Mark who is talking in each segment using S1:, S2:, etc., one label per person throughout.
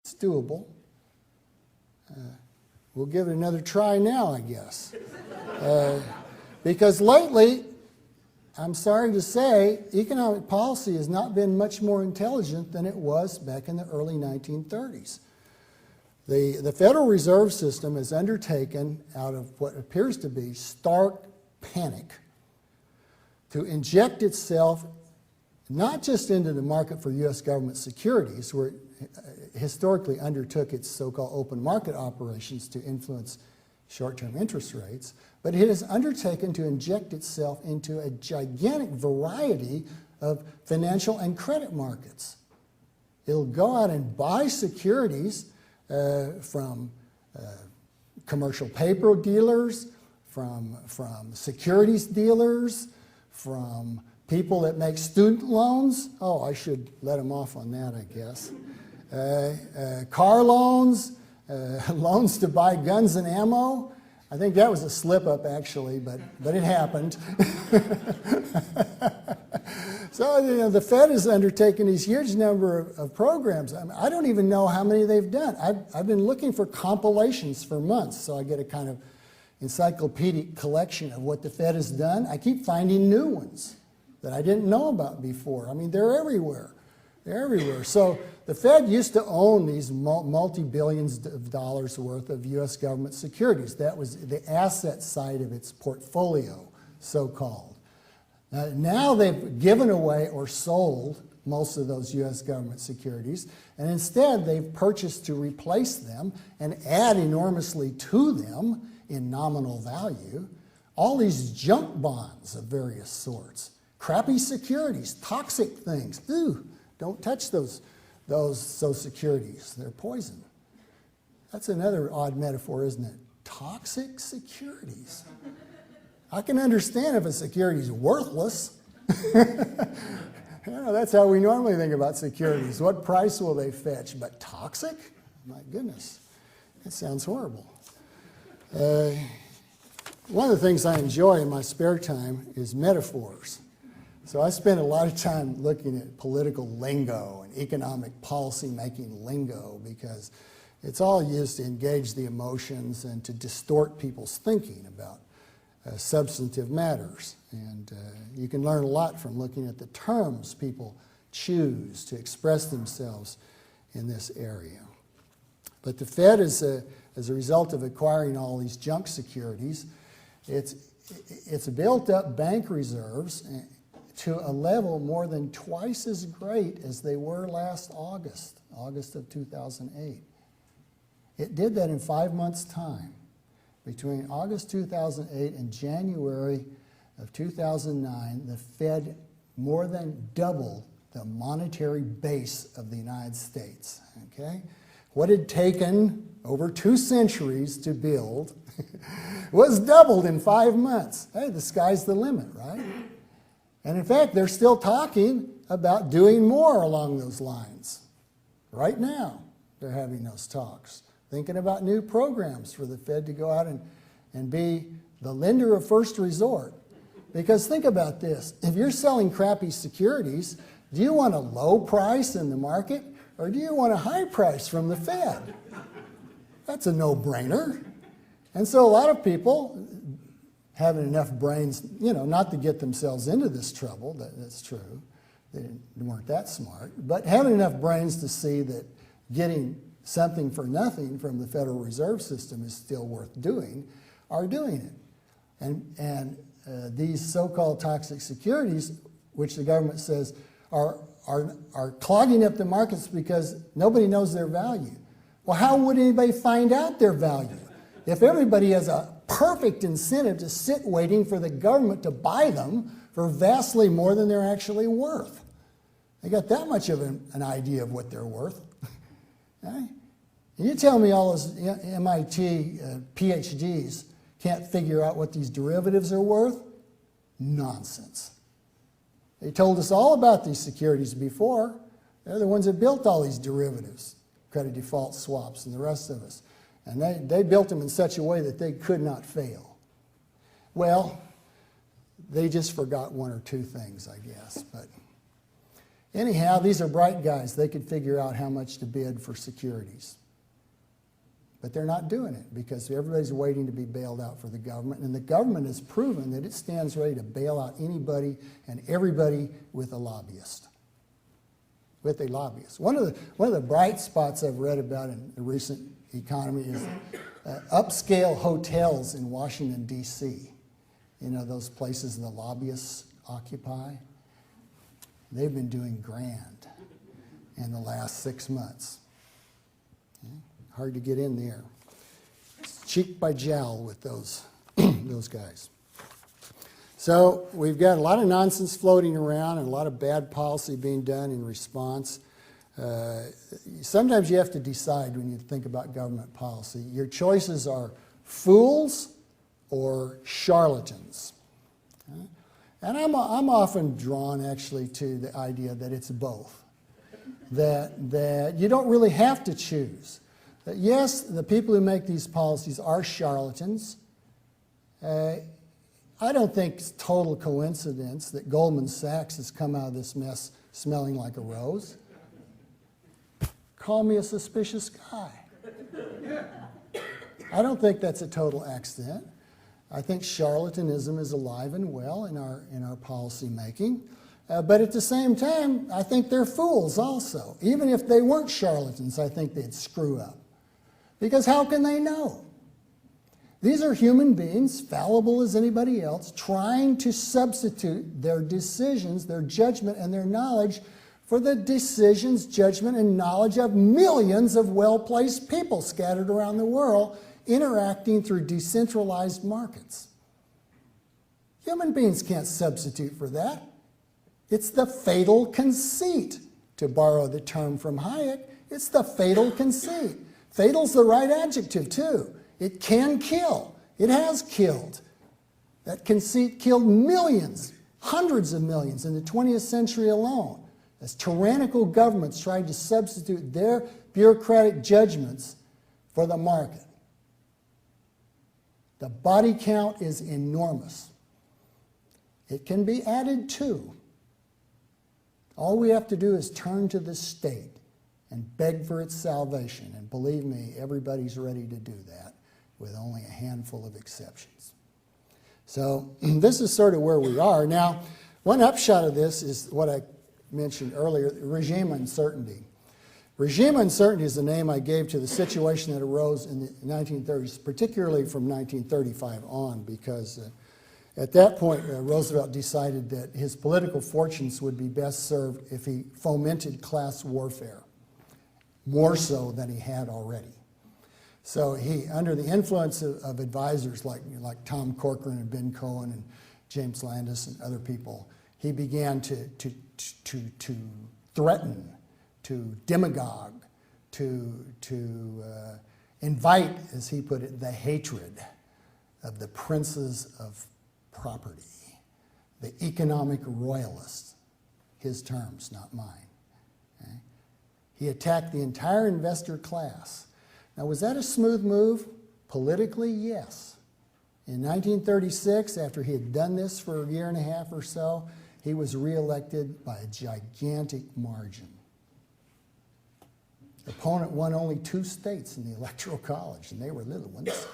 S1: It's doable. We'll give it another try now, I guess. Because lately, I'm sorry to say, economic policy has not been much more intelligent than it was back in the early 1930s. The Federal Reserve System has undertaken, out of what appears to be stark panic, to inject itself not just into the market for U.S. government securities, where it historically undertook its so-called open market operations to influence short-term interest rates, but it has undertaken to inject itself into a gigantic variety of financial and credit markets. It'll go out and buy securities from commercial paper dealers, from securities dealers, from people that make student loans. Oh, I should let them off on that, I guess. Car loans, loans to buy guns and ammo. I think that was a slip-up, actually, but it happened. So the Fed has undertaken these huge number of programs. I don't even know how many they've done. I've been looking for compilations for months, so I get a kind of encyclopedic collection of what the Fed has done. I keep finding new ones that I didn't know about before. I mean, they're everywhere. They're everywhere. So the Fed used to own these multi-billions of dollars worth of U.S. government securities. That was the asset side of its portfolio, so-called. Now they've given away or sold most of those U.S. government securities, and instead they've purchased to replace them and add enormously to them in nominal value all these junk bonds of various sorts. Crappy securities, toxic things. Ooh, don't touch those securities. They're poison. That's another odd metaphor, isn't it? Toxic securities. I can understand if a security is worthless. That's how we normally think about securities. What price will they fetch? But toxic? My goodness, that sounds horrible. One of the things I enjoy in my spare time is metaphors. So I spend a lot of time looking at political lingo and economic policy-making lingo because it's all used to engage the emotions and to distort people's thinking about substantive matters. And you can learn a lot from looking at the terms people choose to express themselves in this area. But the Fed, as a result of acquiring all these junk securities, it's built up bank reserves to a level more than twice as great as they were last August of 2008. It did that in 5 months' time. Between August 2008 and January of 2009, the Fed more than doubled the monetary base of the United States. Okay? What had taken over 2 centuries to build was doubled in 5 months. Hey, the sky's the limit, right? And in fact, they're still talking about doing more along those lines. Right now, they're having those talks, thinking about new programs for the Fed to go out and be the lender of first resort. Because think about this. If you're selling crappy securities, do you want a low price in the market or do you want a high price from the Fed? That's a no-brainer. And so a lot of people, having enough brains, not to get themselves into this trouble, that's true, they weren't that smart, but having enough brains to see that getting something for nothing from the Federal Reserve System is still worth doing, are doing it. And these so-called toxic securities, which the government says are clogging up the markets because nobody knows their value. Well, how would anybody find out their value? If everybody has a perfect incentive to sit waiting for the government to buy them for vastly more than they're actually worth. They got that much of an idea of what they're worth. Okay? And you tell me all those MIT PhDs can't figure out what these derivatives are worth? Nonsense. They told us all about these securities before. They're the ones that built all these derivatives, credit default swaps and the rest of us. And they built them in such a way that they could not fail. Well, they just forgot 1 or 2 things, I guess. But Anyhow, these are bright guys. They could figure out how much to bid for securities. But they're not doing it because everybody's waiting to be bailed out for the government. And the government has proven that it stands ready to bail out anybody and everybody with a lobbyist. With a lobbyist. One of the bright spots I've read about in the recent economy is upscale hotels in Washington, D.C. You know, those places the lobbyists occupy. They've been doing grand in the last 6 months. Hard to get in there. It's cheek by jowl with those, those guys. So we've got a lot of nonsense floating around and a lot of bad policy being done in response. Sometimes you have to decide when you think about government policy. Your choices are fools or charlatans. And I'm often drawn actually to the idea that it's both. That you don't really have to choose. That yes, the people who make these policies are charlatans. I don't think it's total coincidence that Goldman Sachs has come out of this mess smelling like a rose. Call me a suspicious guy. I don't think that's a total accident. I think charlatanism is alive and well in our policy making. But at the same time, I think they're fools also. Even if they weren't charlatans, I think they'd screw up. Because how can they know? These are human beings, fallible as anybody else, trying to substitute their decisions, their judgment, and their knowledge for the decisions, judgment, and knowledge of millions of well-placed people scattered around the world, interacting through decentralized markets. Human beings can't substitute for that. It's the fatal conceit, to borrow the term from Hayek. It's the fatal conceit. Fatal's the right adjective, too. It can kill. It has killed. That conceit killed millions, hundreds of millions in the 20th century alone, as tyrannical governments tried to substitute their bureaucratic judgments for the market. The body count is enormous. It can be added to. All we have to do is turn to the state and beg for its salvation. And believe me, everybody's ready to do that, with only a handful of exceptions. So this is sort of where we are. Now, one upshot of this is what I mentioned earlier, regime uncertainty. Regime uncertainty is the name I gave to the situation that arose in the 1930s, particularly from 1935 on, because at that point, Roosevelt decided that his political fortunes would be best served if he fomented class warfare, more so than he had already. So he, under the influence of advisors like Tom Corcoran and Ben Cohen and James Landis and other people, he began to threaten, to demagogue, to invite, as he put it, the hatred of the princes of property, the economic royalists, his terms, not mine. Okay? He attacked the entire investor class. Now, was that a smooth move? Politically, yes. In 1936, after he had done this for a year and a half or so, he was reelected by a gigantic margin. The opponent won only 2 states in the Electoral College, and they were little ones.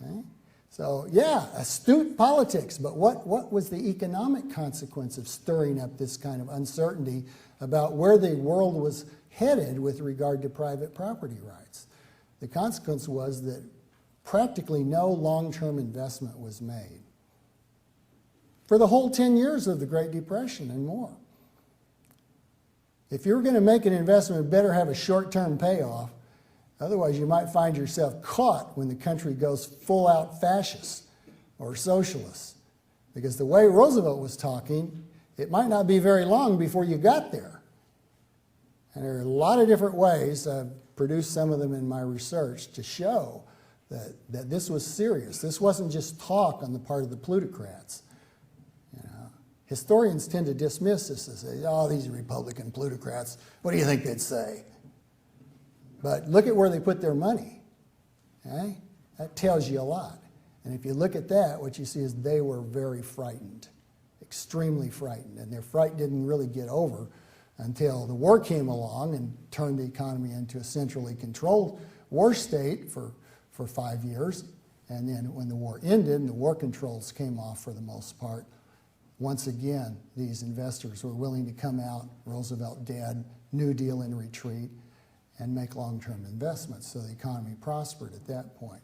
S1: Okay? So, yeah, astute politics, but what was the economic consequence of stirring up this kind of uncertainty about where the world was headed with regard to private property rights? The consequence was that practically no long-term investment was made for the whole 10 years of the Great Depression and more. If you're going to make an investment, it better have a short-term payoff. Otherwise, you might find yourself caught when the country goes full-out fascist or socialist. Because the way Roosevelt was talking, it might not be very long before you got there. And there are a lot of different ways, I've produced some of them in my research, to show that this was serious. This wasn't just talk on the part of the plutocrats. You know, historians tend to dismiss this and say, oh, these are Republican plutocrats. What do you think they'd say? But look at where they put their money. Okay? That tells you a lot. And if you look at that, what you see is they were very frightened. extremely frightened. And their fright didn't really get over until the war came along and turned the economy into a centrally controlled war state for 5 years. And then when the war ended and the war controls came off for the most part, once again, these investors were willing to come out, Roosevelt dead, New Deal in retreat, and make long-term investments. So the economy prospered at that point.